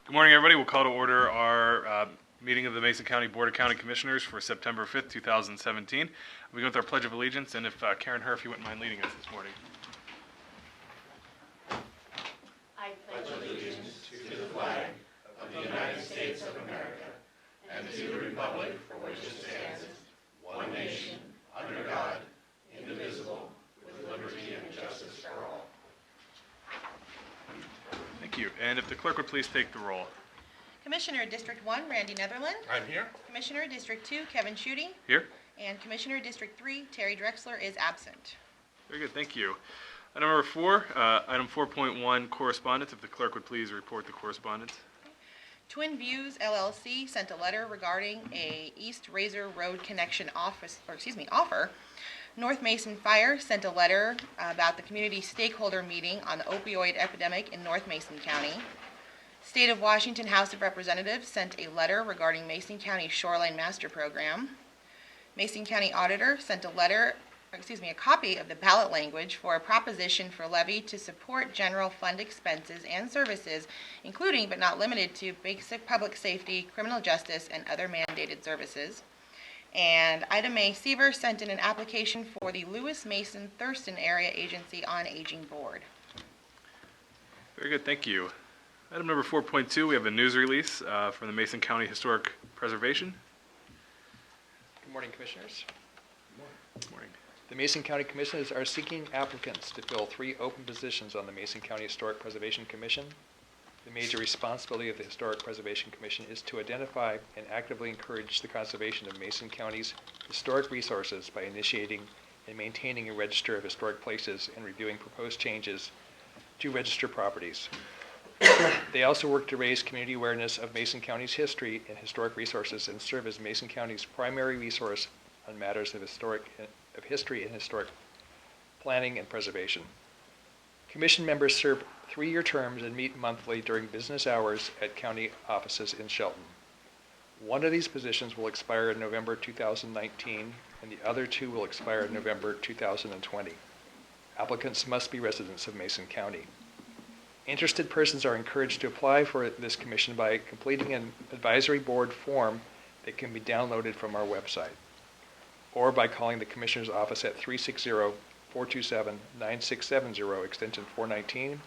Good morning, everybody. We'll call to order our meeting of the Mason County Board of County Commissioners for September 5th, 2017. We go with our Pledge of Allegiance, and if Karen Herr, if you wouldn't mind leading us this morning. I pledge allegiance to the flag of the United States of America and to the republic for which it stands, one nation, under God, indivisible, with liberty and justice for all. Thank you. And if the clerk would please take the roll. Commissioner District 1, Randy Netherland. I'm here. Commissioner District 2, Kevin Schutte. Here. And Commissioner District 3, Terry Drexler is absent. Very good. Thank you. Item number 4, item 4.1, correspondence. If the clerk would please report the correspondence. Twin Views LLC sent a letter regarding a East Razor Road connection offer. North Mason Fire sent a letter about the community stakeholder meeting on the opioid epidemic in North Mason County. State of Washington House of Representatives sent a letter regarding Mason County Shoreline Master Program. Mason County Auditor sent a copy of the ballot language for a proposition for levy to support general fund expenses and services, including but not limited to basic public safety, criminal justice, and other mandated services. And Ida Mae Seaver sent in an application for the Lewis Mason Thurston Area Agency on Aging Board. Very good. Thank you. Item number 4.2, we have a news release from the Mason County Historic Preservation. Good morning, Commissioners. Good morning. The Mason County Commissioners are seeking applicants to fill 3 open positions on the Mason County Historic Preservation Commission. The major responsibility of the Historic Preservation Commission is to identify and actively encourage the conservation of Mason County's historic resources by initiating and maintaining a register of historic places and reviewing proposed changes to register properties. They also work to raise community awareness of Mason County's history and historic resources and serve as Mason County's primary resource on matters of history and historic planning and preservation. Commission members serve 3-year terms and meet monthly during business hours at county offices in Shelton. One of these positions will expire in November 2019, and the other 2 will expire in November 2020. Applicants must be residents of Mason County. Interested persons are encouraged to apply for this commission by completing an advisory board form that can be downloaded from our website, or by calling the Commissioner's office at 360-427-9670, extension 419,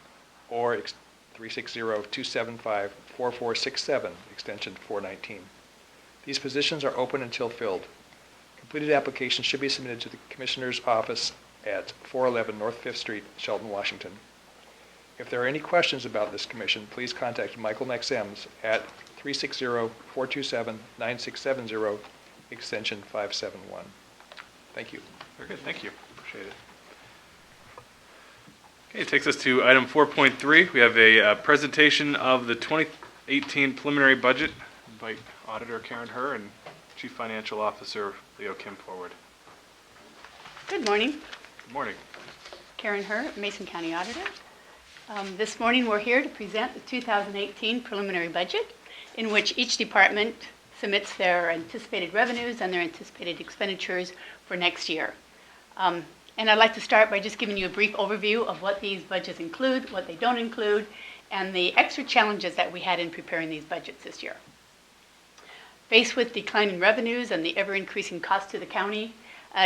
or 360-275-4467, extension 419. These positions are open until filled. Completed applications should be submitted to the Commissioner's office at 411 North 5th Street, Shelton, Washington. If there are any questions about this commission, please contact Michael Nexems at 360-427-9670, extension 571. Thank you. Very good. Thank you. Appreciate it. Okay, it takes us to item 4.3. We have a presentation of the 2018 preliminary budget. I invite Auditor Karen Herr and Chief Financial Officer Leo Kim forward. Good morning. Good morning. Karen Herr, Mason County Auditor. This morning we're here to present the 2018 preliminary budget, in which each department submits their anticipated revenues and their anticipated expenditures for next year. And I'd like to start by just giving you a brief overview of what these budgets include, what they don't include, and the extra challenges that we had in preparing these budgets this year. Faced with declining revenues and the ever-increasing cost to the county,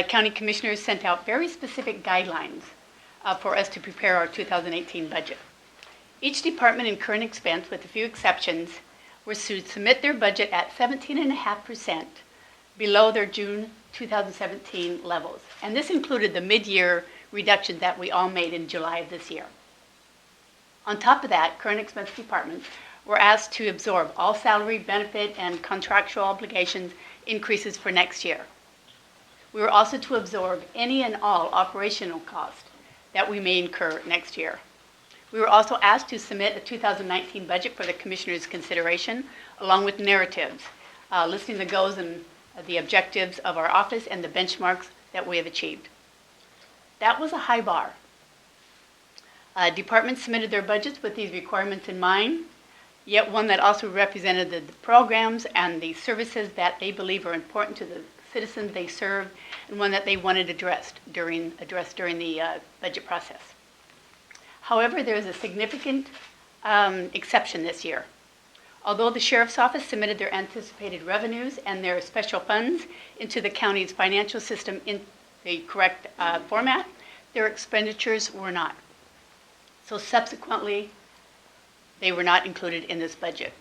county commissioners sent out very specific guidelines for us to prepare our 2018 budget. Each department in current expense, with a few exceptions, was to submit their budget at 17.5% below their June 2017 levels. And this included the mid-year reduction that we all made in July of this year. On top of that, current expense departments were asked to absorb all salary, benefit, and contractual obligations increases for next year. We were also to absorb any and all operational costs that we may incur next year. We were also asked to submit a 2019 budget for the Commissioner's consideration, along with narratives, listing the goals and the objectives of our office and the benchmarks that we have achieved. That was a high bar. Departments submitted their budgets with these requirements in mind, yet one that also represented the programs and the services that they believe are important to the citizens they serve, and one that they wanted addressed during the budget process. However, there is a significant exception this year. Although the Sheriff's Office submitted their anticipated revenues and their special funds into the county's financial system in the correct format, their expenditures were not. So subsequently, they were not included in this budget.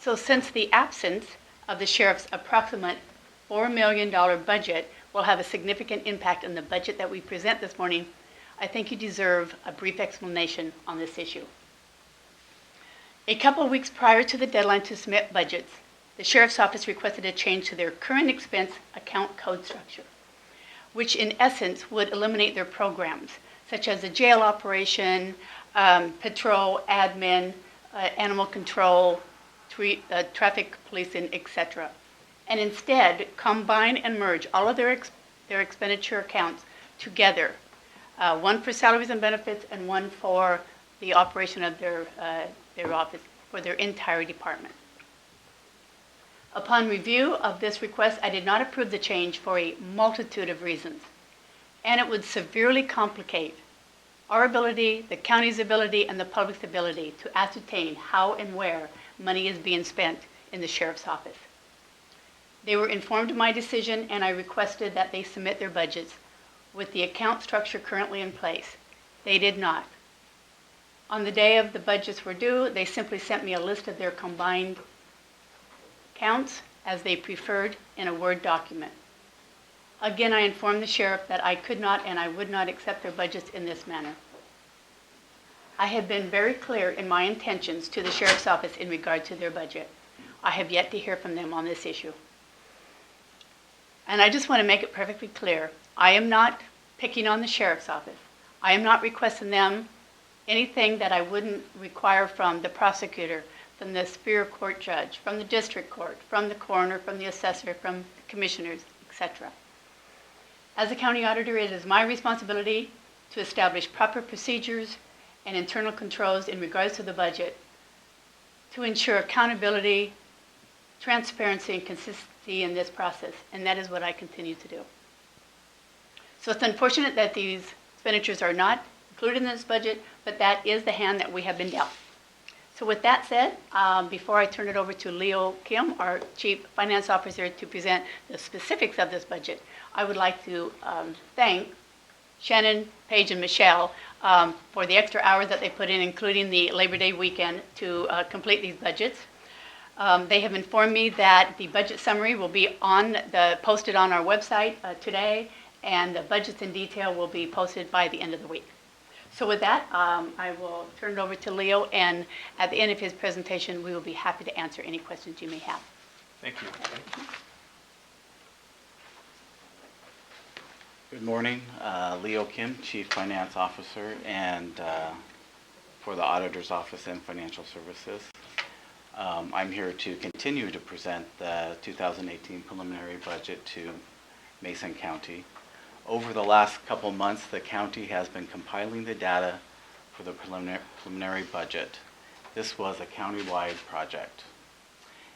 So since the absence of the Sheriff's approximate $4 million budget will have a significant impact on the budget that we present this morning, I think you deserve a brief explanation on this issue. A couple of weeks prior to the deadline to submit budgets, the Sheriff's Office requested a change to their current expense account code structure, which in essence would eliminate their programs, such as the jail operation, patrol, admin, animal control, traffic policing, etc., and instead combine and merge all of their expenditure accounts together, one for salaries and benefits and one for the operation of their office for their entire department. Upon review of this request, I did not approve the change for a multitude of reasons, and it would severely complicate our ability, the county's ability, and the public's ability to ascertain how and where money is being spent in the Sheriff's Office. They were informed of my decision, and I requested that they submit their budgets with the account structure currently in place. They did not. On the day of the budgets were due, they simply sent me a list of their combined counts as they preferred in a Word document. Again, I informed the sheriff that I could not and I would not accept their budgets in this manner. I have been very clear in my intentions to the Sheriff's Office in regard to their budget. I have yet to hear from them on this issue. And I just want to make it perfectly clear, I am not picking on the Sheriff's Office. I am not requesting them anything that I wouldn't require from the prosecutor, from the Superior Court judge, from the district court, from the coroner, from the assessor, from the commissioners, etc. As a county auditor, it is my responsibility to establish proper procedures and internal controls in regards to the budget to ensure accountability, transparency, and consistency in this process, and that is what I continue to do. So it's unfortunate that these expenditures are not included in this budget, but that is the hand that we have been dealt. So with that said, before I turn it over to Leo Kim, our Chief Finance Officer, to present the specifics of this budget, I would like to thank Shannon, Paige, and Michelle for the extra hours that they put in, including the Labor Day weekend, to complete these budgets. They have informed me that the budget summary will be posted on our website today, and the budgets in detail will be posted by the end of the week. So with that, I will turn it over to Leo, and at the end of his presentation, we will be happy to answer any questions you may have. Thank you. Good morning, Leo Kim, Chief Finance Officer, and for the Auditor's Office and Financial Services. I'm here to continue to present the 2018 preliminary budget to Mason County. Over the last couple months, the county has been compiling the data for the preliminary budget. This was a county-wide project.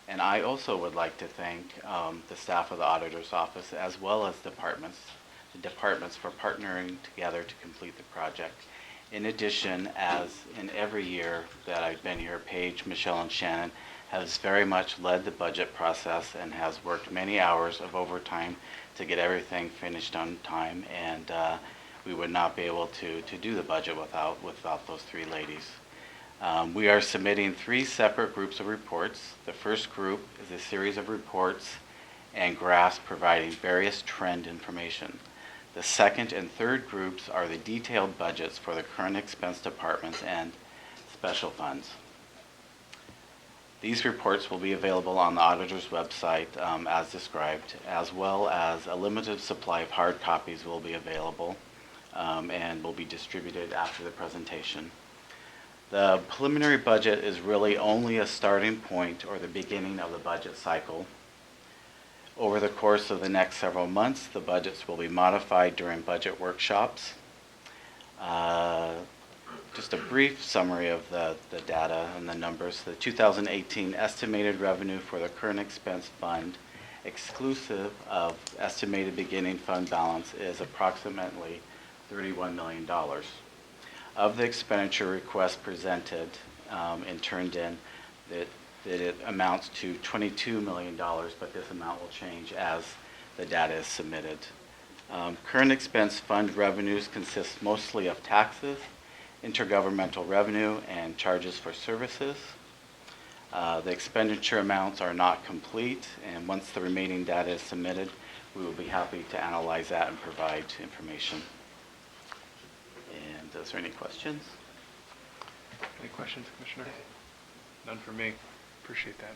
And I also would like to thank the staff of the Auditor's Office as well as the departments for partnering together to complete the project. In addition, as in every year that I've been here, Paige, Michelle, and Shannon has very much led the budget process and has worked many hours of overtime to get everything finished on time, and we would not be able to do the budget without those three ladies. We are submitting 3 separate groups of reports. The first group is a series of reports and graphs providing various trend information. The second and third groups are the detailed budgets for the current expense departments and special funds. These reports will be available on the auditor's website as described, as well as a limited supply of hard copies will be available and will be distributed after the presentation. The preliminary budget is really only a starting point or the beginning of the budget cycle. Over the course of the next several months, the budgets will be modified during budget workshops. Just a brief summary of the data and the numbers. The 2018 estimated revenue for the current expense fund, exclusive of estimated beginning fund balance, is approximately $31 million. Of the expenditure request presented and turned in, the that it amounts to $22 million, but this amount will change as the data is submitted. Current expense fund revenues consist mostly of taxes, intergovernmental revenue, and charges for services. The expenditure amounts are not complete, and once the remaining data is submitted, we will be happy to analyze that and provide information. And is there any questions? Any questions, Commissioner? None for me. Appreciate that.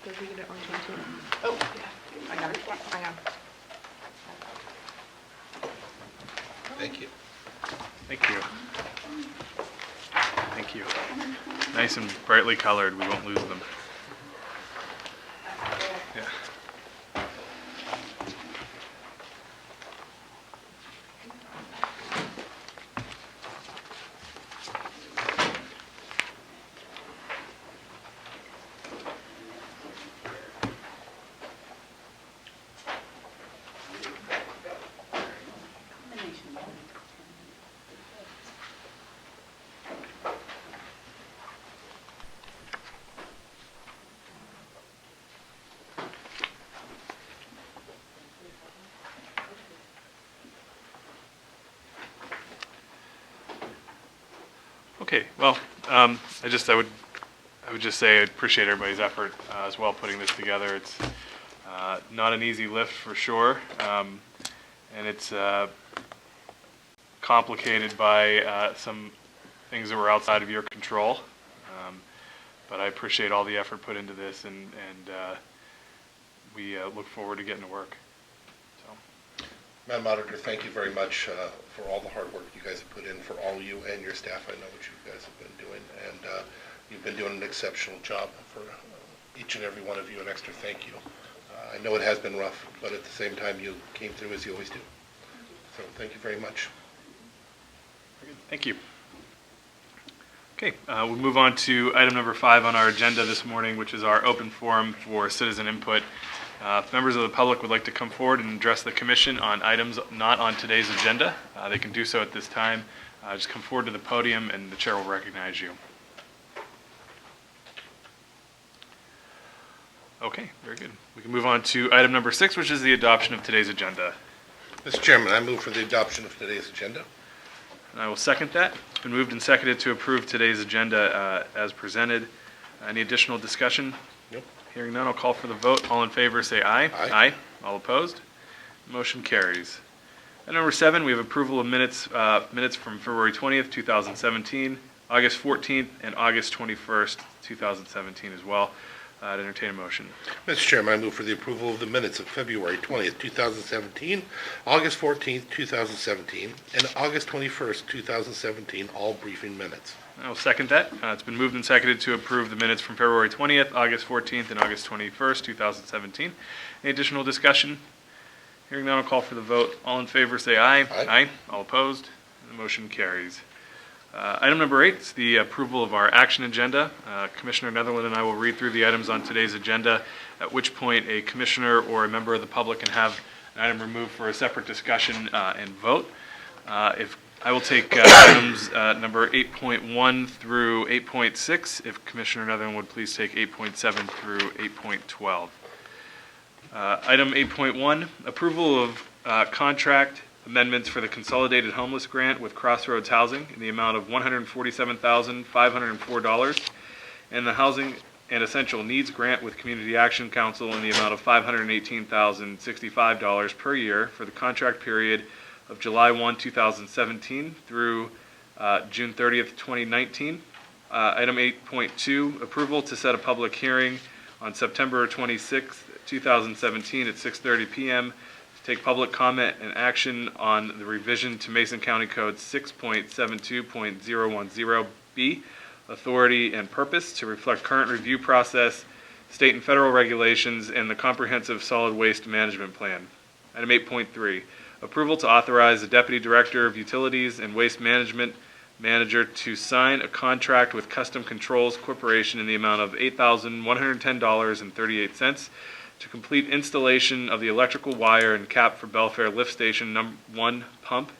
Did we get it on 22? Oh, yeah, I got it. I got it. Thank you. Thank you. Thank you. Nice and brightly colored. We won't lose them. Yeah. Okay, well, I would just say I appreciate everybody's effort as well putting this together. It's not an easy lift for sure, and it's complicated by some things that were outside of your control. But I appreciate all the effort put into this, and we look forward to getting to work. So, Madam Auditor, thank you very much for all the hard work you guys have put in, for all you and your staff. I know what you guys have been doing, and you've been doing an exceptional job for each and every one of you. An extra thank you. I know it has been rough, but at the same time, you came through as you always do. So thank you very much. thank you. Okay, we'll move on to item number 5 on our agenda this morning, which is our open forum for citizen input. If members of the public would like to come forward and address the commission on items not on today's agenda, they can do so at this time. Just come forward to the podium and the chair will recognize you. Okay, very good. We can move on to item number 6, which is the adoption of today's agenda. Mr. Chairman, I move for the adoption of today's agenda. And I will second that. It's been moved and seconded to approve today's agenda as presented. Any additional discussion? Nope. Hearing none, I'll call for the vote. All in favor, say aye. Aye. All opposed? Motion carries. At number 7, we have approval of minutes from February 20th, 2017, August 14th, and August 21st, 2017 as well. I'd entertain a motion. Mr. Chairman, I move for the approval of the minutes of February 20th, 2017, August 14th, 2017, and August 21st, 2017, all briefing minutes. I will second that. It's been moved and seconded to approve the minutes from February 20th, August 14th, and August 21st, 2017. Any additional discussion? Hearing none, I'll call for the vote. All in favor, say aye. Aye. All opposed? The motion carries. Item number 8 is the approval of our action agenda. Commissioner Netherland and I will read through the items on today's agenda, at which point a commissioner or a member of the public can have an item removed for a separate discussion and vote. If I will take items number 8.1 through 8.6. If Commissioner Netherland would please take 8.7 through 8.12. Item 8.1, approval of contract amendments for the Consolidated Homeless Grant with Crossroads Housing in the amount of $147,504, and the Housing and Essential Needs Grant with Community Action Council in the amount of $518,065 per year for the contract period of July 1, 2017 through June 30th, 2019. Item 8.2, approval to set a public hearing on September 26th, 2017 at 6:30 p.m. to take public comment and action on the revision to Mason County Code 6.72.010B, authority and purpose to reflect current review process, state and federal regulations, and the Comprehensive Solid Waste Management Plan. Item 8.3, approval to authorize the Deputy Director of Utilities and Waste Management, manager to sign a contract with Custom Controls Corporation in the amount of $8,110.38 to complete installation of the electrical wire and cap for Belfair Lift Station No. 1 pump.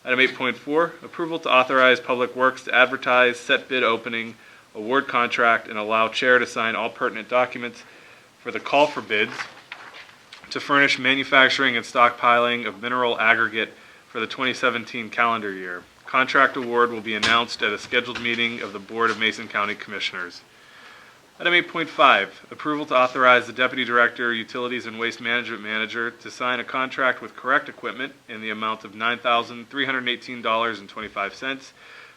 Item 8.4, approval to authorize Public Works to advertise, set bid opening, award contract, and allow chair to sign all pertinent documents for the call for bids to furnish manufacturing and stockpiling of mineral aggregate for the 2017 calendar year. Contract award will be announced at a scheduled meeting of the Board of Mason County Commissioners. Item 8.5, approval to authorize the Deputy Director, Utilities and Waste Management Manager to sign a contract with Correct Equipment in the amount of $9,318.25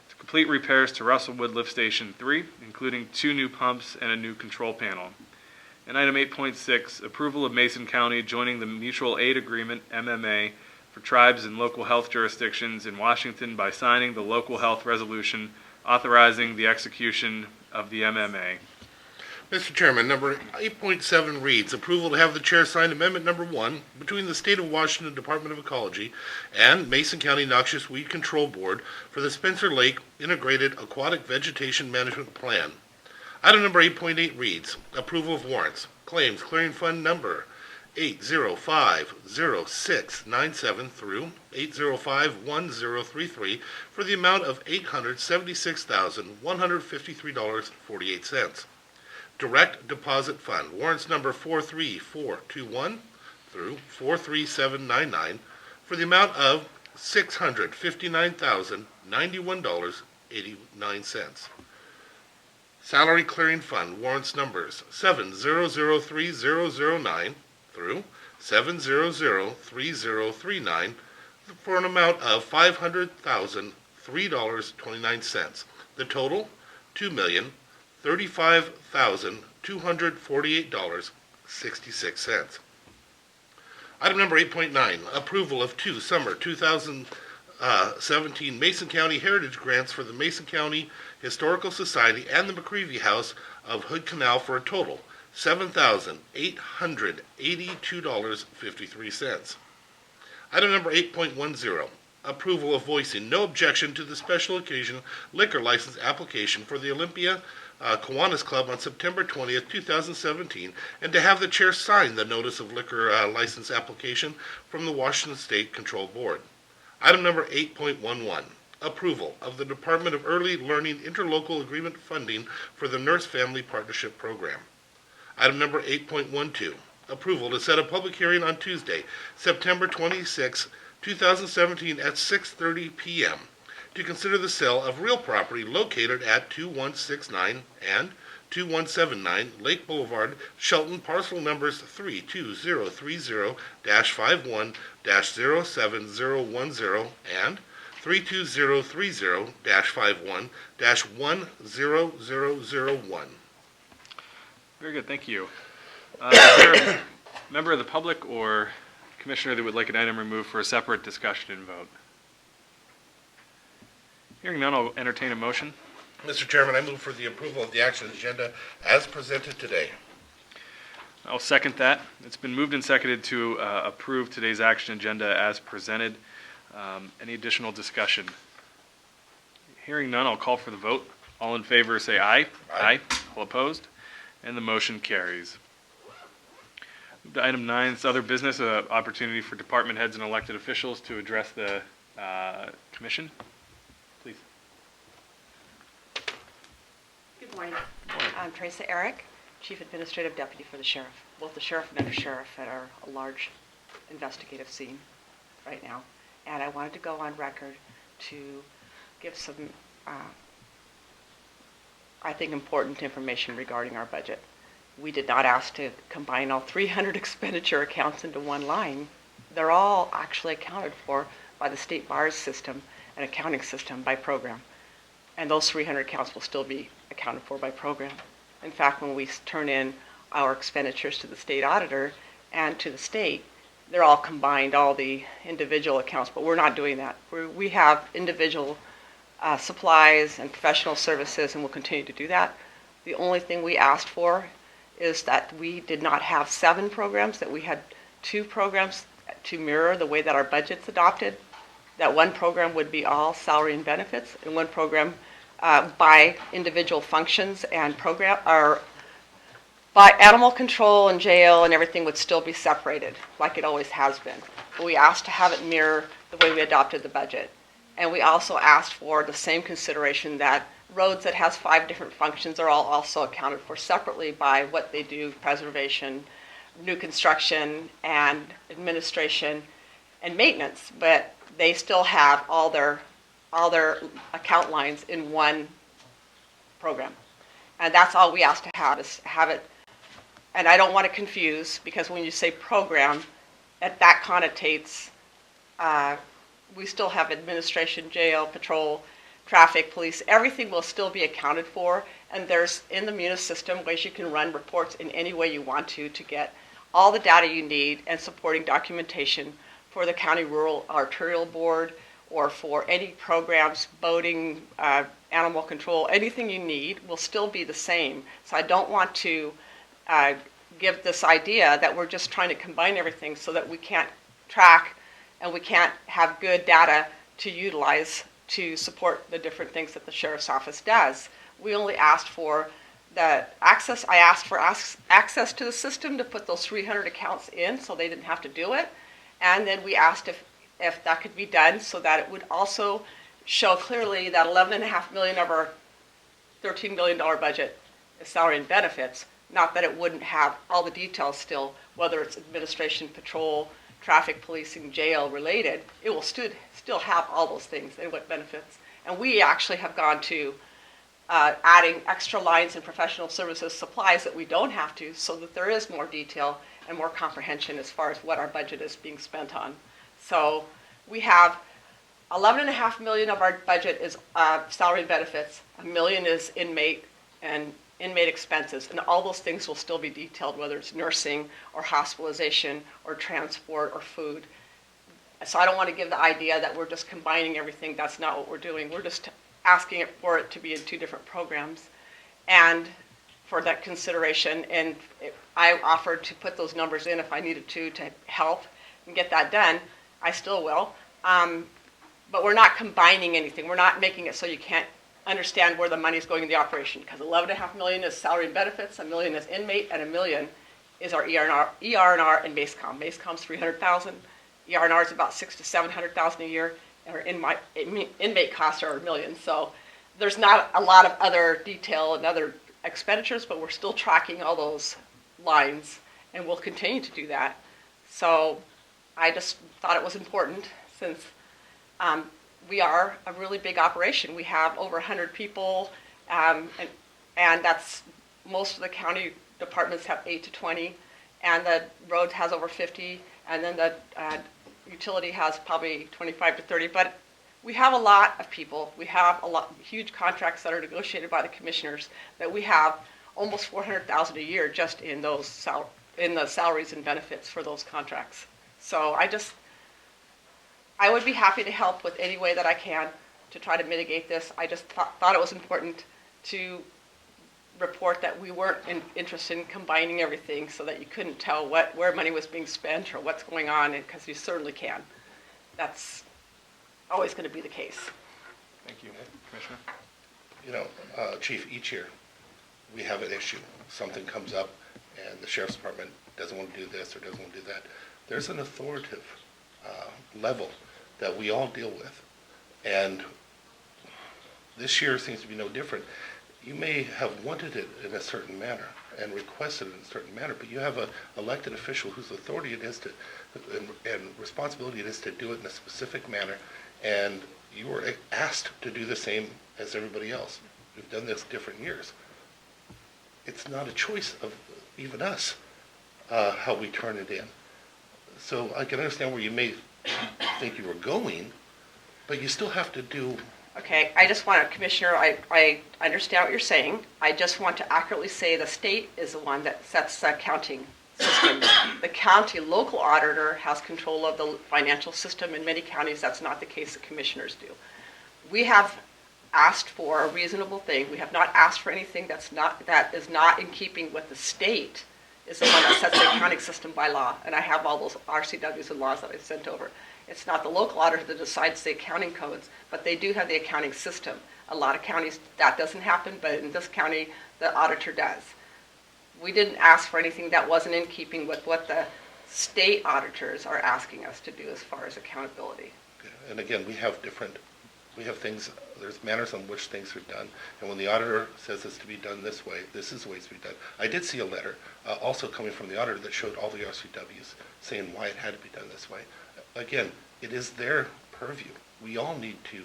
to complete repairs to Russellwood Lift Station 3, including 2 new pumps and a new control panel. And item 8.6, approval of Mason County joining the Mutual Aid Agreement, MMA, for tribes and local health jurisdictions in Washington by signing the local health resolution authorizing the execution of the MMA. Mr. Chairman, number 8.7 reads, approval to have the chair sign amendment number 1 between the State of Washington Department of Ecology and Mason County Noxious Weed Control Board for the Spencer Lake Integrated Aquatic Vegetation Management Plan. Item number 8.8 reads, approval of warrants. Claims clearing fund number 8050697 through 8051033 for the amount of $876,153.48. Direct Deposit Fund, warrants number 43421 through 43799 for the amount of $659,091.89. Salary Clearing Fund, warrants numbers 7003009 through 7003039 for an amount of $500,003.29. The total, $2,035,248.66. Item number 8.9, approval of 2 summer 2017 Mason County Heritage Grants for the Mason County Historical Society and the McCreevy House of Hood Canal for a total $7,882.53. Item number 8.10, approval of voicing no objection to the special occasion liquor license application for the Olympia Kiwanis Club on September 20th, 2017, and to have the chair sign the notice of liquor license application from the Washington State Control Board. Item number 8.11, approval of the Department of Early Learning Interlocal Agreement funding for the Nurse Family Partnership Program. Item number 8.12, approval to set a public hearing on Tuesday, September 26, 2017 at 6:30 p.m. to consider the sale of real property located at 2169 and 2179 Lake Boulevard, Shelton, parcel numbers 32030-51-07010 and 32030-51-10001. Very good, thank you. Is there a member of the public or commissioner that would like an item removed for a separate discussion and vote? Hearing none, I'll entertain a motion. Mr. Chairman, I move for the approval of the action agenda as presented today. I'll second that. It's been moved and seconded to approve today's action agenda as presented. Any additional discussion? Hearing none, I'll call for the vote. All in favor say aye. Aye. All opposed? And the motion carries. Move to item 9, it's other business, opportunity for department heads and elected officials to address the commission. Please. Good morning. I'm Teresa Eric, Chief Administrative Deputy for the Sheriff. Both the Sheriff and Undersheriff are a large investigative scene right now. And I wanted to go on record to give some, I think, important information regarding our budget. We did not ask to combine all 300 expenditure accounts into one line. They're all actually accounted for by the state bars system and accounting system by program. And those 300 accounts will still be accounted for by program. In fact, when we turn in our expenditures to the state auditor and to the state, they're all combined, all the individual accounts, but we're not doing that. We have individual supplies and professional services, and we'll continue to do that. The only thing we asked for is that we did not have 7 programs, that we had 2 programs to mirror the way that our budget's adopted. that one program would be all salary and benefits, and one program by individual functions and program, or by animal control and jail and everything would still be separated, like it always has been. But we asked to have it mirror the way we adopted the budget. And we also asked for the same consideration that roads that has 5 different functions are all also accounted for separately by what they do, preservation, new construction, and administration, and maintenance. But they still have all their account lines in one program. And that's all we asked to have, is have it. And I don't want to confuse, because when you say program, that connotates, we still have administration, jail, patrol, traffic, police, everything will still be accounted for. And there's, in the Munis system, ways you can run reports in any way you want to get all the data you need and supporting documentation for the County Rural Arterial Board, or for any programs, boating, animal control, anything you need will still be the same. So I don't want to give this idea that we're just trying to combine everything so that we can't track and we can't have good data to utilize to support the different things that the Sheriff's Office does. We only asked for the access. I asked for access to the system to put those 300 accounts in so they didn't have to do it. And then we asked if that could be done so that it would also show clearly that $11.5 million of our $13 million budget is salary and benefits, not that it wouldn't have all the details still, whether it's administration, patrol, traffic, policing, jail related, it will still have all those things and what benefits. And we actually have gone to adding extra lines in professional services supplies that we don't have to, so that there is more detail and more comprehension as far as what our budget is being spent on. So we have $11.5 million of our budget is salary and benefits, $1 million is inmate and inmate expenses, and all those things will still be detailed, whether it's nursing or hospitalization or transport or food. So I don't want to give the idea that we're just combining everything. That's not what we're doing. We're just asking for it to be in 2 different programs, and for that consideration. And I offered to put those numbers in if I needed to help and get that done. I still will. But we're not combining anything. We're not making it so you can't understand where the money is going in the operation, because $11.5 million is salary and benefits, $1 million is inmate, and $1 million is our ER&R and MACECOM. MACECOM's $300,000, ER&R is about $600,000 to $700,000 a year, and our inmate costs are $1 million. So there's not a lot of other detail and other expenditures, but we're still tracking all those lines, and we'll continue to do that. So I just thought it was important, since we are a really big operation. We have over 100 people, and that's, most of the county departments have 8 to 20, and the road has over 50, and then the utility has probably 25 to 30. But we have a lot of people. We have huge contracts that are negotiated by the commissioners, that we have almost $400,000 a year just in those in the salaries and benefits for those contracts. So I would be happy to help with any way that I can to try to mitigate this. I just thought it was important to report that we weren't interested in combining everything so that you couldn't tell where money was being spent or what's going on, because you certainly can. That's always going to be the case. Thank you. Commissioner? You know, Chief, each year we have an issue. Something comes up and the Sheriff's Department doesn't want to do this or doesn't want to do that. There's an authoritative level that we all deal with. And this year seems to be no different. You may have wanted it in a certain manner and requested it in a certain manner, but you have an elected official whose authority it is to, and responsibility it is to do it in a specific manner, and you were asked to do the same as everybody else. We've done this different years. It's not a choice of even us how we turn it in. So I can understand where you may think you were going, but you still have to do. Okay, I just want to, Commissioner, I understand what you're saying. I just want to accurately say the state is the one that sets the accounting system. The county local auditor has control of the financial system. In many counties, that's not the case. The commissioners do. We have asked for a reasonable thing. We have not asked for anything that is not in keeping with the state is the one that sets the accounting system by law. And I have all those RCWs and laws that I've sent over. It's not the local auditor that decides the accounting codes, but they do have the accounting system. A lot of counties, that doesn't happen, but in this county, the auditor does. We didn't ask for anything that wasn't in keeping with what the state auditors are asking us to do as far as accountability. And again, we have things, there's manners on which things are done. And when the auditor says it's to be done this way, this is the way it's to be done. I did see a letter also coming from the auditor that showed all the RCWs saying why it had to be done this way. Again, it is their purview. We all need to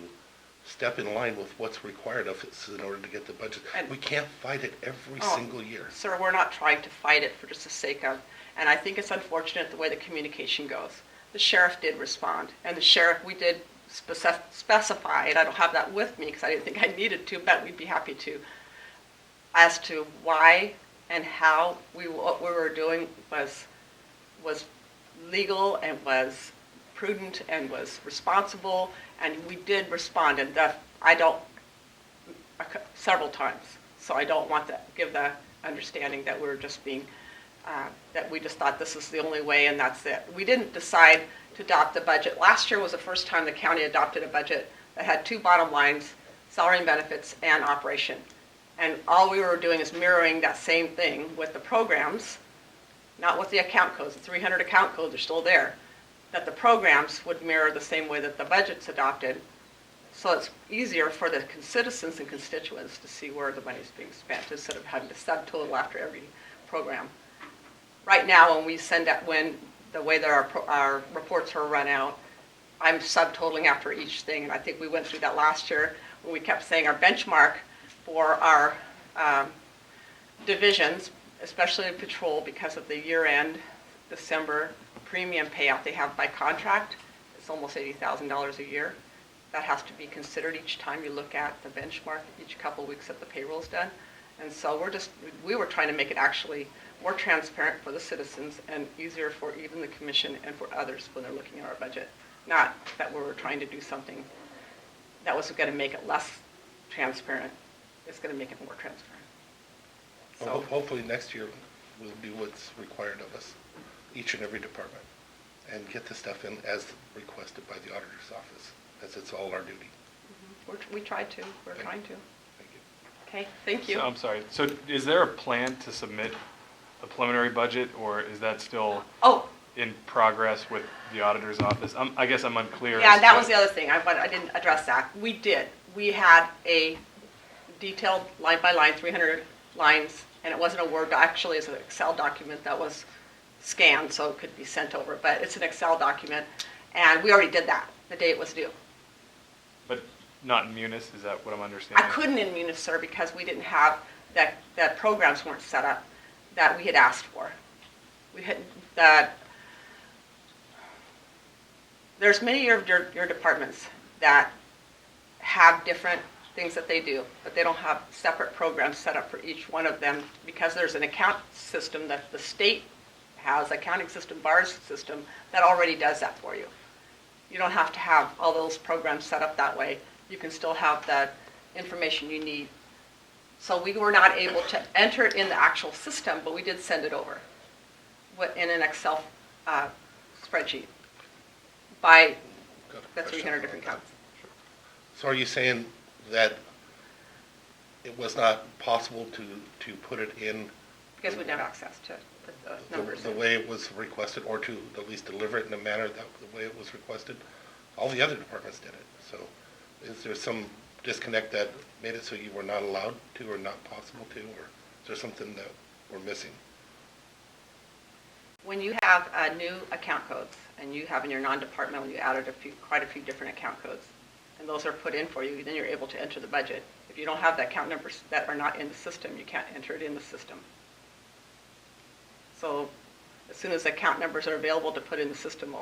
step in line with what's required of us in order to get the budget. And- We can't fight it every Oh, single year. Sir, we're not trying to fight it for just the sake of, and I think it's unfortunate the way the communication goes. The sheriff did respond, and the sheriff, we did specify, and I don't have that with me because I didn't think I needed to, but we'd be happy to, as to why and how what we were doing was legal and was prudent and was responsible, and we did respond, and several times. So I don't want to give the understanding that we're just being, that we just thought this is the only way and that's it. We didn't decide to adopt the budget. Last year was the first time the county adopted a budget that had two bottom lines, salary and benefits and operation. And all we were doing is mirroring that same thing with the programs, not with the account codes. The 300 account codes are still there. That the programs would mirror the same way that the budget's adopted. So it's easier for the citizens and constituents to see where the money's being spent instead of having to subtotal after every program. Right now, when we send out, when the way that our reports are run out, I'm subtotaling after each thing, and I think we went through that last year when we kept saying our benchmark for our divisions, especially patrol, because of the year-end December premium payout they have by contract. It's almost $80,000 a year. That has to be considered each time you look at the benchmark each couple of weeks that the payroll's done. And so we were trying to make it actually more transparent for the citizens and easier for even the commission and for others when they're looking at our budget. Not that we were trying to do something that was going to make it less transparent. It's going to make it more transparent. Well, So, hopefully next year we'll do what's required of us, each and every department, and get the stuff in as requested by the auditor's office, as it's all our duty. we tried to. We're Thank trying to. Thank you. Okay, thank you. So, I'm sorry, so is there a plan to submit a preliminary budget, or is that still Oh, in progress with the auditor's office? I guess I'm unclear. yeah, as that to- was the other thing. I didn't address that. We did. We had a detailed line by line, 300 lines, and it wasn't a Word, actually it's an Excel document that was scanned so it could be sent over, but it's an Excel document, and we already did that the day it was due. But not in Munis, is that what I'm I understanding? couldn't in Munis, sir, because we didn't have, that programs weren't set up that we had asked for. We had, there's many of your departments that have different things that they do, but they don't have separate programs set up for each one of them because there's an account system that the state has, accounting system, BARS system, that already does that for you. You don't have to have all those programs set up that way. You can still have the information you need. So we were not able to enter it in the actual system, but we did send it over in an Excel spreadsheet by Got a the question 300 about different that. counts. So are you saying that it was not possible to put it in Because we didn't have access to the numbers. the way it was requested, or to at least deliver it in a manner that the way it was requested? All the other departments did it. So is there some disconnect that made it so you were not allowed to or not possible to, or is there something that we're missing? When you have new account codes, and you have in your non-departmental, you added quite a few different account codes, and those are put in for you, then you're able to enter the budget. If you don't have the account numbers that are not in the system, you can't enter it in the system. So as soon as the account numbers are available to put in the system,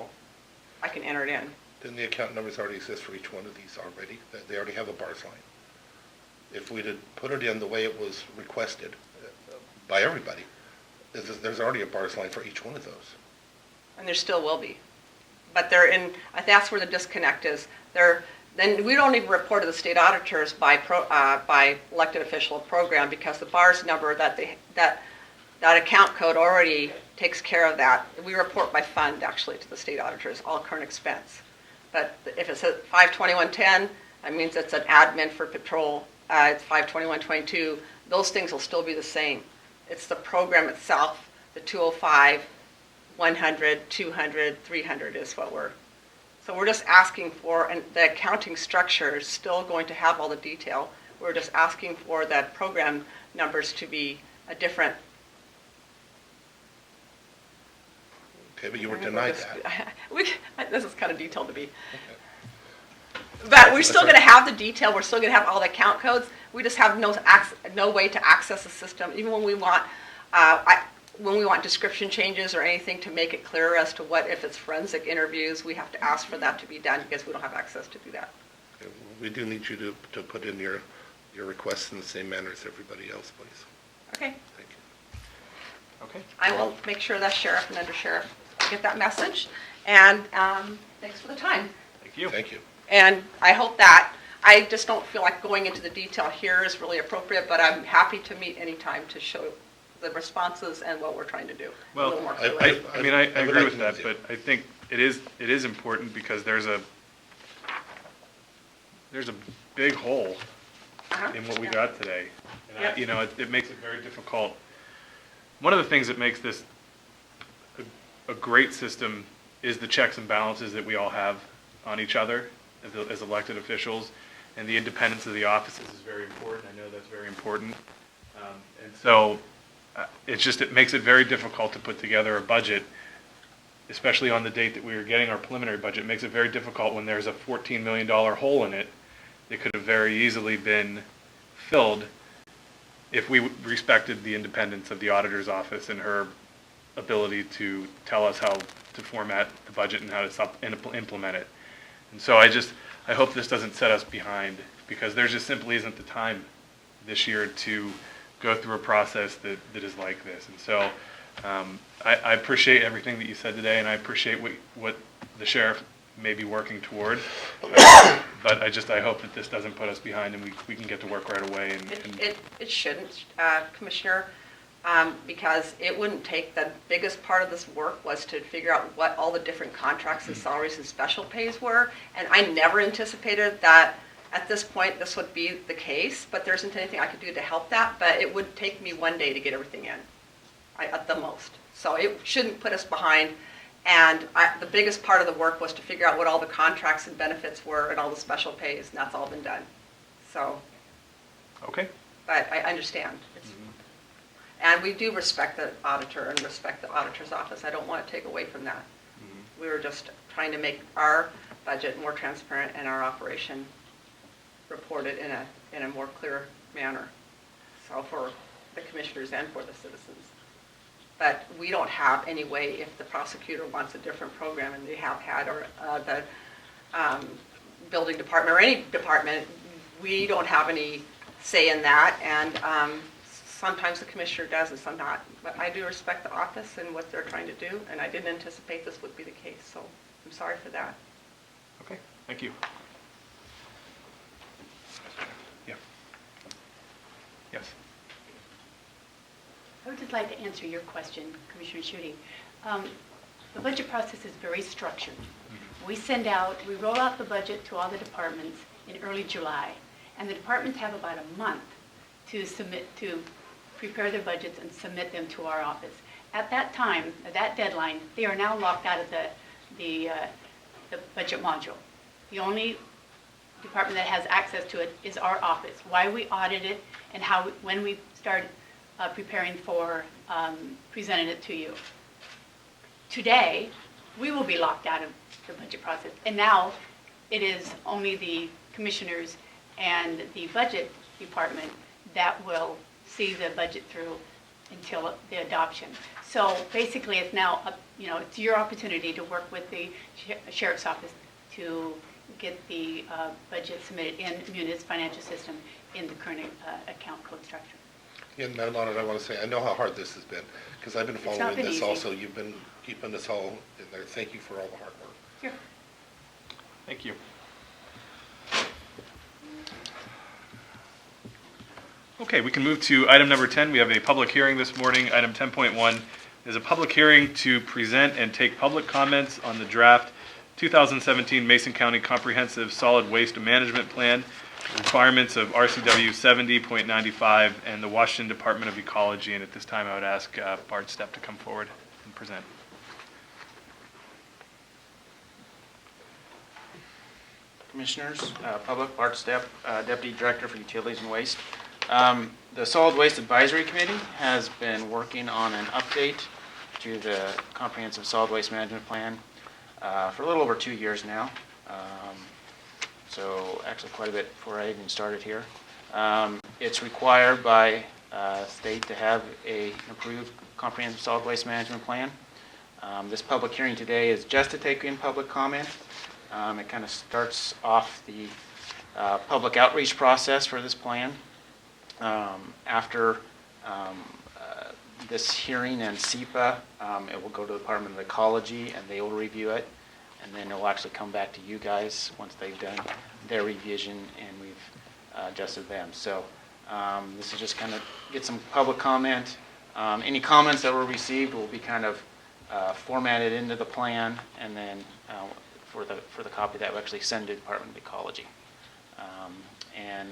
I can enter it in. Didn't the account numbers already exist for each one of these already? That they already have a BARS line? If we'd have put it in the way it was requested by everybody, there's already a BARS line for each one of those. And there still will be. But they're in, I think that's where the disconnect is. Then we don't even report to the state auditors by elected official program because the BARS number that account code already takes care of that. We report by fund actually to the state auditors, all current expense. But if it says 52110, that means it's an admin for patrol. It's 52122. Those things will still be the same. It's the program itself, the 205, 100, 200, 300 is what we're. So we're just asking for, and the accounting structure is still going to have all the detail. We're just asking for the program numbers to be a different. Okay, but you were denied that. This is kind of detailed to me. But we're still going to have the detail. We're still going to have all the account codes. We just have no way to access the system, even when we want description changes or anything to make it clearer as to what, if it's forensic interviews, we have to ask for that to be done because we don't have access to do that. Okay, we do need you to put in your requests in the same manner as everybody else, please. Okay. Thank you. Okay. I will make sure that sheriff and under sheriff get that message. And thanks for the time. Thank you. Thank you. And I hope that, I just don't feel like going into the detail here is really appropriate, but I'm happy to meet anytime to show the responses and what we're trying to do. a little Well, more I- clearly. I mean, I I would agree like with to that, see but it. I think it is important because there's a big hole Uh-huh. in what we Yeah. got today. And Yep. you know, it makes it very difficult. One of the things that makes this a great system is the checks and balances that we all have on each other as elected officials, and the independence of the offices is very important. I know that's very important. And so it makes it very difficult to put together a budget, especially on the date that we were getting our preliminary budget. It makes it very difficult when there's a $14 million hole in it that could have very easily been filled if we respected the independence of the auditor's office and her ability to tell us how to format the budget and how to implement it. And so I hope this doesn't set us behind, because there just simply isn't the time this year to go through a process that is like this. And so I appreciate everything that you said today, and I appreciate what the sheriff may be working toward. But I hope that this doesn't put us behind and we can get to work right away. It shouldn't, Commissioner, because it wouldn't take, the biggest part of this work was to figure out what all the different contracts and salaries and special pays were. And I never anticipated that at this point this would be the case, but there isn't anything I could do to help that. But it would take me one day to get everything in, at the most. So it shouldn't put us behind. And the biggest part of the work was to figure out what all the contracts and benefits were and all the special pays, and that's all been done. So, Okay. but I understand. And we do respect the auditor and respect the auditor's office. I don't want to take away from that. We were just trying to make our budget more transparent and our operation reported in a more clear manner. So for the commissioners and for the citizens. But we don't have any way, if the prosecutor wants a different program, and they have had, or the building department or any department, we don't have any say in that. And sometimes the commissioner does and some not. But I do respect the office and what they're trying to do, and I didn't anticipate this would be the case. So I'm sorry for that. Okay, thank you. Yeah. Yes. I would just like to answer your question, Commissioner Schutte. The budget process is very structured. We roll out the budget to all the departments in early July, and the departments have about a month to prepare their budgets and submit them to our office. At that time, at that deadline, they are now locked out of the budget module. The only department that has access to it is our office. Why we audit it and when we start preparing for presenting it to you. Today, we will be locked out of the budget process. And now, it is only the commissioners and the budget department that will see the budget through until the adoption. So basically, it's now, it's your opportunity to work with the sheriff's office to get the budget submitted in Munis financial system in the current account code structure. Yeah, Madam Auditor, I want to say, I know how hard this has been, because I've been It's not following been this easy. also. You've been keeping us all in there. Thank you for all the hard work. Sure. Thank you. Okay, we can move to item number 10. We have a public hearing this morning. Item 10.1 is a public hearing to present and take public comments on the draft 2017 Mason County Comprehensive Solid Waste Management Plan, requirements of RCW 70.95 and the Washington Department of Ecology. And at this time, I would ask Bart Stepp to come forward and present. Commissioners, Public, Bart Stepp, Deputy Director for Utilities and Waste. The Solid Waste Advisory Committee has been working on an update to the Comprehensive Solid Waste Management Plan for a little over 2 years now. So actually quite a bit before I even started here. It's required by state to have an approved Comprehensive Solid Waste Management Plan. This public hearing today is just to take in public comment. It kind of starts off the public outreach process for this plan. After this hearing and SEPA, it will go to the Department of Ecology and they will review it. And then it will actually come back to you guys once they've done their revision and we've adjusted them. So this is just kind of get some public comment. Any comments that were received will be kind of formatted into the plan and then for the copy that will actually send to the Department of Ecology. And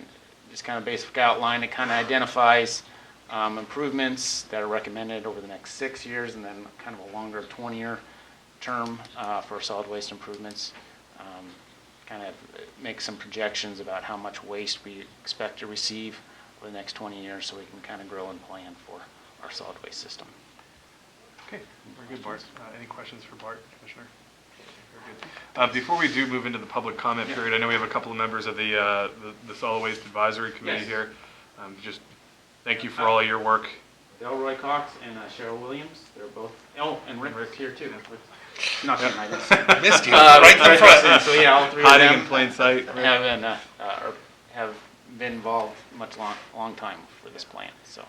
this kind of basic outline, it kind of identifies improvements that are recommended over the next 6 years and then kind of a longer 20-year term for solid waste improvements. Kind of make some projections about how much waste we expect to receive over the next 20 years so we can kind of grow and plan for our solid waste system. Okay, very good, Bart. Any questions for Bart, Commissioner? Very good. Before we do move into the public comment period, I know we have a couple of members of the Solid Waste Advisory Committee here. Just thank you for all of your work. Delroy Cox and Cheryl Williams, they're both, oh, and Rick's here too. Not tonight. Missed you, right in the front. So yeah, all three Hiding of in them plain sight. have been involved long time for this plan, so.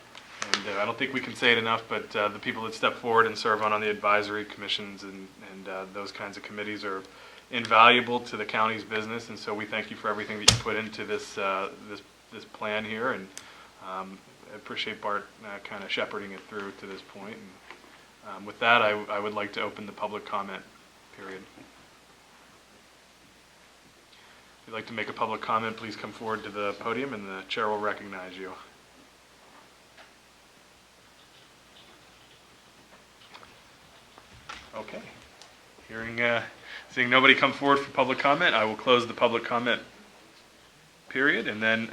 And I don't think we can say it enough, but the people that step forward and serve on the advisory commissions and those kinds of committees are invaluable to the county's business, and so we thank you for everything that you put into this plan here, and I appreciate Bart kind of shepherding it through to this point. And with that, I would like to open the public comment period. If you'd like to make a public comment, please come forward to the podium, and the chair will recognize you. Okay. Seeing nobody come forward for public comment, I will close the public comment period, and then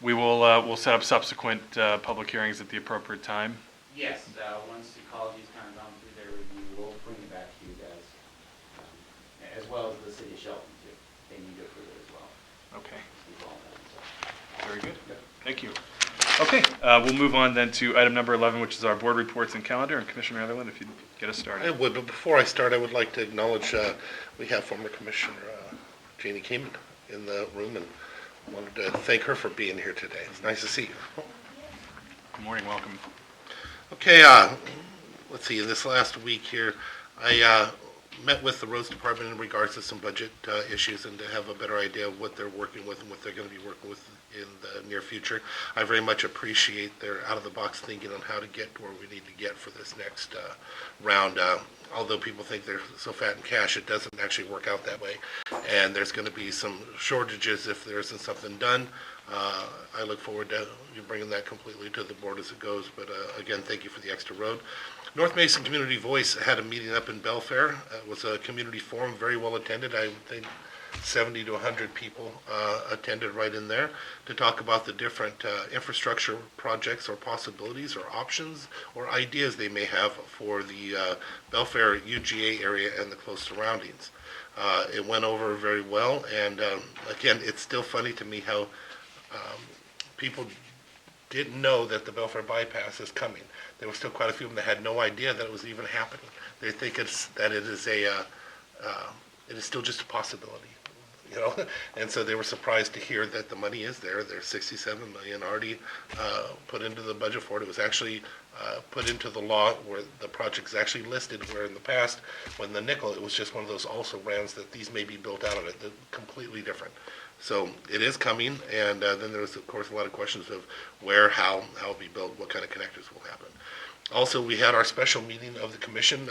we'll set up subsequent public hearings at the appropriate time. Yes, once Ecology's kind of gone through their review, we'll bring it back to you guys, as well as the city of Shelton too. They need to approve it as well. Okay. We've all done it, so. Very good. Yep. Thank you. Okay, we'll move on then to item number 11, which is our board reports and calendar. And Commissioner Netherland, if you'd get us started. I would, but before I start, I would like to acknowledge we have former Commissioner Janie Kamen in the room, and wanted to thank her for being here today. It's nice to see you. Good morning, welcome. Okay, let's see, in this last week here, I met with the roads department in regards to some budget issues and to have a better idea of what they're working with and what they're going to be working with in the near future. I very much appreciate their out-of-the-box thinking on how to get to where we need to get for this next round. Although people think they're so fat in cash, it doesn't actually work out that way. And there's going to be some shortages if there isn't something done. I look forward to you bringing that completely to the board as it goes. But again, thank you for the extra road. North Mason Community Voice had a meeting up in Belfair. It was a community forum, very well attended. I think 70 to 100 people attended right in there to talk about the different infrastructure projects or possibilities or options or ideas they may have for the Belfair UGA area and the close surroundings. It went over very well, and again, it's still funny to me how people didn't know that the Belfair bypass is coming. There were still quite a few of them that had no idea that it was even happening. They think it is still just a possibility, you know. And so they were surprised to hear that the money is there. There's $67 million already put into the budget for it. It was actually put into the law where the project is actually listed, where in the past, when the nickel, it was just one of those also-rans that these may be built out of it. They're completely different. So it is coming, and then there's, of course, a lot of questions of where, how it'll be built, what kind of connectors will happen. Also, we had our special meeting of the commission,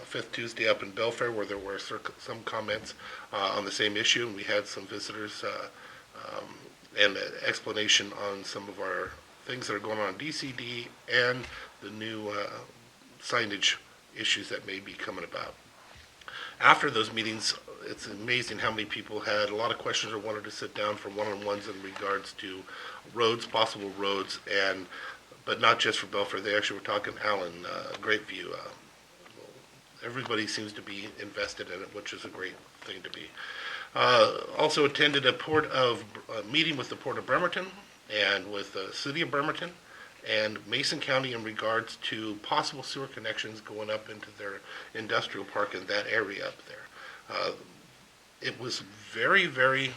fifth Tuesday up in Belfair, where there were some comments on the same issue, and we had some visitors and an explanation on some of our things that are going on in DCD and the new signage issues that may be coming about. After those meetings, it's amazing how many people had a lot of questions or wanted to sit down for one-on-ones in regards to roads, possible roads, but not just for Belfair. They actually were talking Allen, Grapeview. Everybody seems to be invested in it, which is a great thing to be. Also attended a meeting with the Port of Bremerton and with the City of Bremerton and Mason County in regards to possible sewer connections going up into their industrial park in that area up there. It was very, very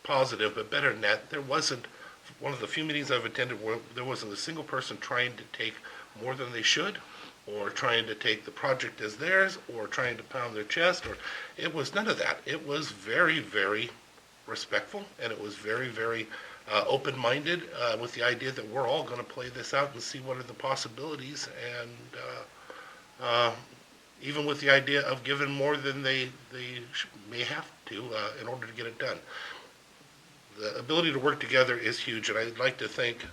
positive, but better than that, there wasn't, one of the few meetings I've attended where there wasn't a single person trying to take more than they should, or trying to take the project as theirs, or trying to pound their chest, or it was none of that. It was very, very respectful, and it was very, very open-minded with the idea that we're all going to play this out and see what are the possibilities, and even with the idea of giving more than they may have to in order to get it done. The ability to work together is huge, and I'd like to thank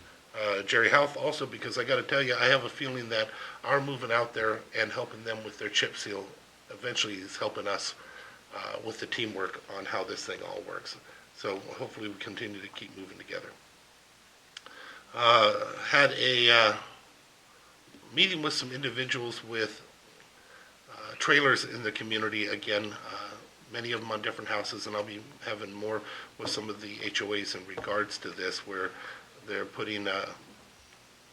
Jerry Houth also, because I got to tell you, I have a feeling that our moving out there and helping them with their chip seal eventually is helping us with the teamwork on how this thing all works. So hopefully we continue to keep moving together. Had a meeting with some individuals with trailers in the community. Again, many of them on different houses, and I'll be having more with some of the HOAs in regards to this, where they're putting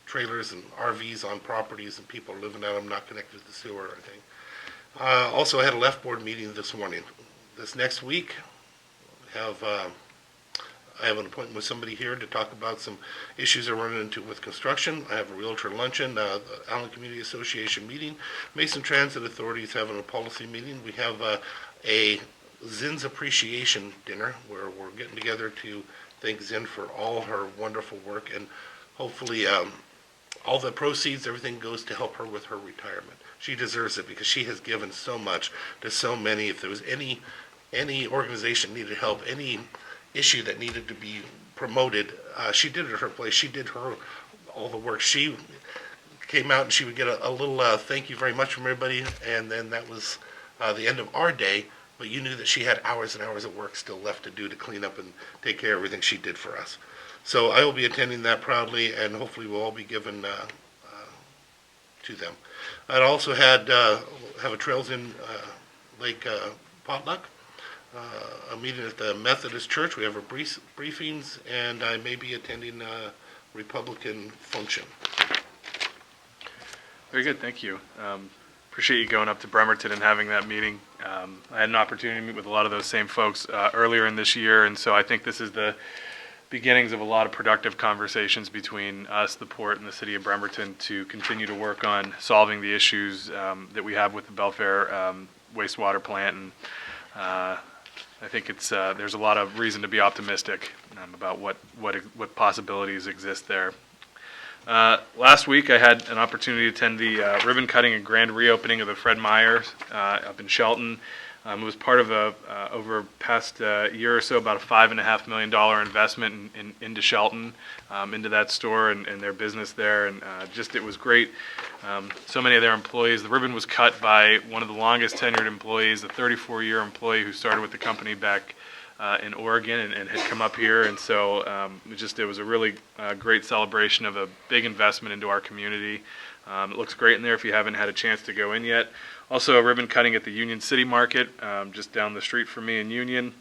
trailers and RVs on properties and people are living out of them, not connected to the sewer or anything. Also, I had a left board meeting this morning. This next week, I have an appointment with somebody here to talk about some issues they're running into with construction. I have a realtor luncheon, the Allen Community Association meeting. Mason Transit Authority is having a policy meeting. We have a Zinn's Appreciation Dinner where we're getting together to thank Zinn for all her wonderful work, and hopefully all the proceeds, everything goes to help her with her retirement. She deserves it because she has given so much to so many. If there was any organization needed help, any issue that needed to be promoted, she did it at her place. She did all the work. She came out and she would get a little thank you very much from everybody, and then that was the end of our day, but you knew that she had hours and hours of work still left to do to clean up and take care of everything she did for us. So I will be attending that proudly, and hopefully we'll all be given to them. I'd also have a Trails in Lake potluck, a meeting at the Methodist Church. We have our briefings, and I may be attending a Republican function. Very good, thank you. Appreciate you going up to Bremerton and having that meeting. I had an opportunity to meet with a lot of those same folks earlier in this year, and so I think this is the beginnings of a lot of productive conversations between us, the port, and the city of Bremerton to continue to work on solving the issues that we have with the Belfair wastewater plant. And I think it's there's a lot of reason to be optimistic about what possibilities exist there. Last week I had an opportunity to attend the ribbon cutting and grand reopening of the Fred Meyer up in Shelton. It was part of over the past year or so, about a $5.5 million investment into Shelton, into that store and their business there, and it was great. So many of their employees, the ribbon was cut by one of the longest tenured employees, a 34-year employee who started with the company back in Oregon and had come up here, and so it was a really great celebration of a big investment into our community. It looks great in there if you haven't had a chance to go in yet. Also a ribbon cutting at the Union City Market, just down the street from me in Union.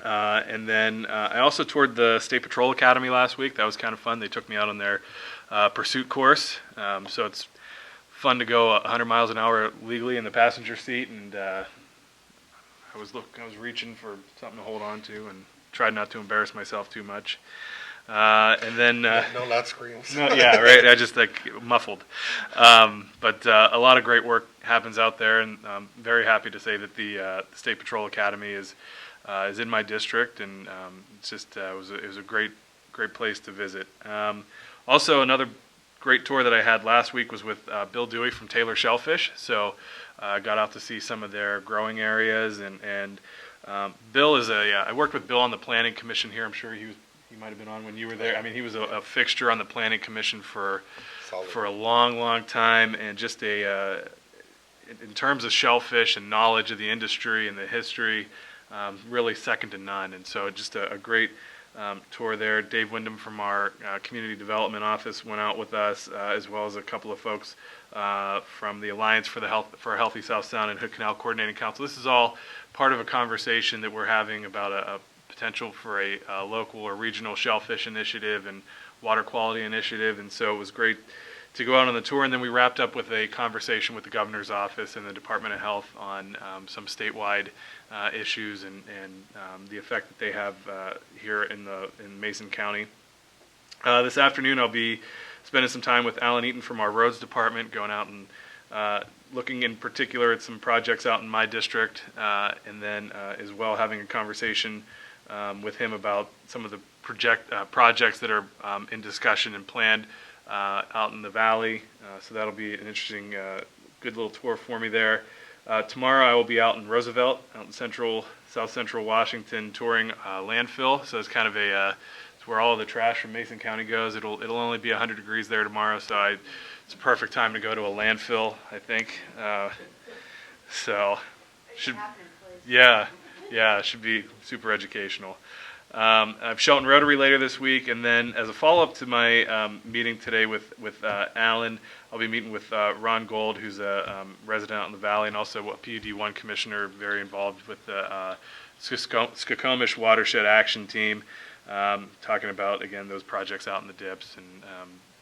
And then I also toured the State Patrol Academy last week. That was kind of fun. They took me out on their pursuit course. So it's fun to go 100 miles an hour legally in the passenger seat. And I was reaching for something to hold on to and tried not to embarrass myself too much. And then no loud screams. No, yeah, right. I just muffled. But a lot of great work happens out there, and I'm very happy to say that the State Patrol Academy is in my district, and it was a great place to visit. Also, another great tour that I had last week was with Bill Dewey from Taylor Shellfish. So I got out to see some of their growing areas, and Bill is I worked with Bill on the Planning Commission here. I'm sure he might have been on when you were there. I mean, he was a fixture on the Planning Commission for a long time, and just in terms of shellfish and knowledge of the industry and the history, really second to none. And so just a great tour there. Dave Wyndham from our Community Development Office went out with us, as well as a couple of folks from the Alliance for a Healthy South Sound and Hood Canal Coordinating Council. This is all part of a conversation that we're having about a potential for a local or regional shellfish initiative and water quality initiative. And so it was great to go out on the tour, and then we wrapped up with a conversation with the Governor's Office and the Department of Health on some statewide issues and the effect that they have here in Mason County. This afternoon I'll be spending some time with Alan Eaton from our Roads Department, going out and looking in particular at some projects out in my district, and then as well having a conversation with him about some of the projects that are in discussion and planned out in the valley. So that'll be an interesting, good little tour for me there. Tomorrow I will be out in Roosevelt, out in South Central Washington, touring landfill. So it's kind of it's where all of the trash from Mason County goes. It'll only be 100 degrees there tomorrow, so it's a perfect time to go to a landfill, I think. So it should be super educational. I have Shelton Rotary later this week, and then as a follow-up to my meeting today with Alan, I'll be meeting with Ron Gold, who's a resident out in the Valley and also a PUD1 commissioner, very involved with the Skokomish Watershed Action Team, talking about, again, those projects out in the dips and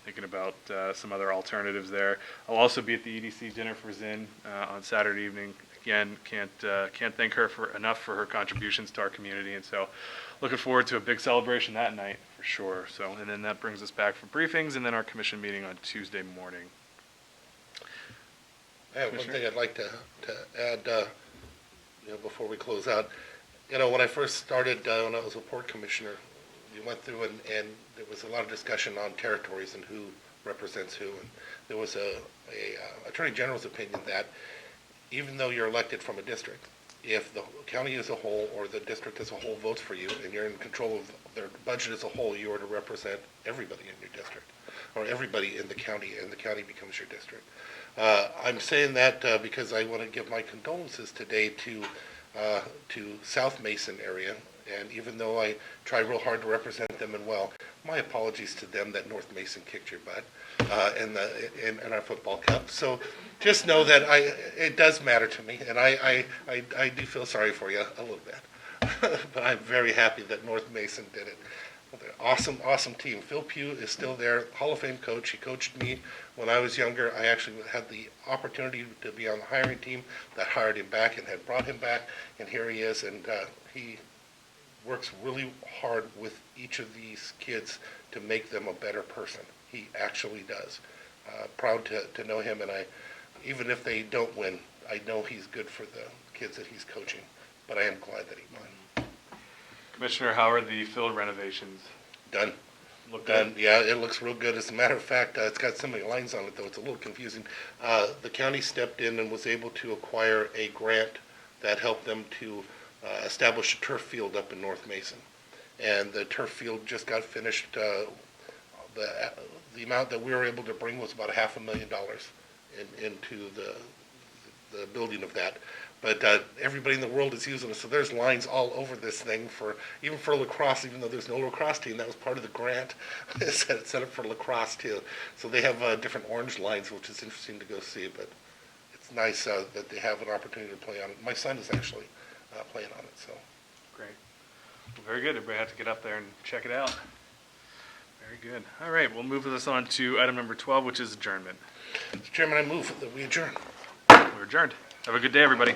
thinking about some other alternatives there. I'll also be at the EDC Dinner for Zinn on Saturday evening. Again, can't thank her enough for her contributions to our community, and so looking forward to a big celebration that night for sure. So, and then that brings us back for briefings, and then our commission meeting on Tuesday morning. I have one thing I'd like to add, before we close out. When I first started, when I was a port commissioner, we went through and there was a lot of discussion on territories and who represents who, and there was a Attorney General's opinion that even though you're elected from a district, if the county as a whole or the district as a whole votes for you and you're in control of their budget as a whole, you are to represent everybody in your district or everybody in the county, and the county becomes your district. I'm saying that because I want to give my condolences today to South Mason area, and even though I try real hard to represent them, and well, my apologies to them that North Mason kicked your butt in our football cup. So just know that it does matter to me, and I do feel sorry for you a little bit. But I'm very happy that North Mason did it. Awesome team. Phil Pugh is still there, Hall of Fame coach. He coached me when I was younger. I actually had the opportunity to be on the hiring team that hired him back and had brought him back, and here he is, and he works really hard with each of these kids to make them a better person. He actually does. Proud to know him, and even if they don't win, I know he's good for the kids that he's coaching, but I am glad that he won. Commissioner, how are the field renovations? Done. Look Done. good? Yeah, it looks real good. As a matter of fact, it's got so many lines on it, though. It's a little confusing. The county stepped in and was able to acquire a grant that helped them to establish a turf field up in North Mason. And the turf field just got finished. The amount that we were able to bring was about $500,000 into the building of that. But everybody in the world is using it, so there's lines all over this thing even for lacrosse, even though there's no lacrosse team. That was part of the grant. It's set up for lacrosse too. So they have different orange lines, which is interesting to go see. But it's nice that they have an opportunity to play on it. My son is actually playing on it. So Great. Well, very good. Everybody have to get up there and check it out. Very good. All right, we'll move this on to item number 12, which is adjournment. Mr. Chairman, I move that we adjourn. We're adjourned. Have a good day, everybody.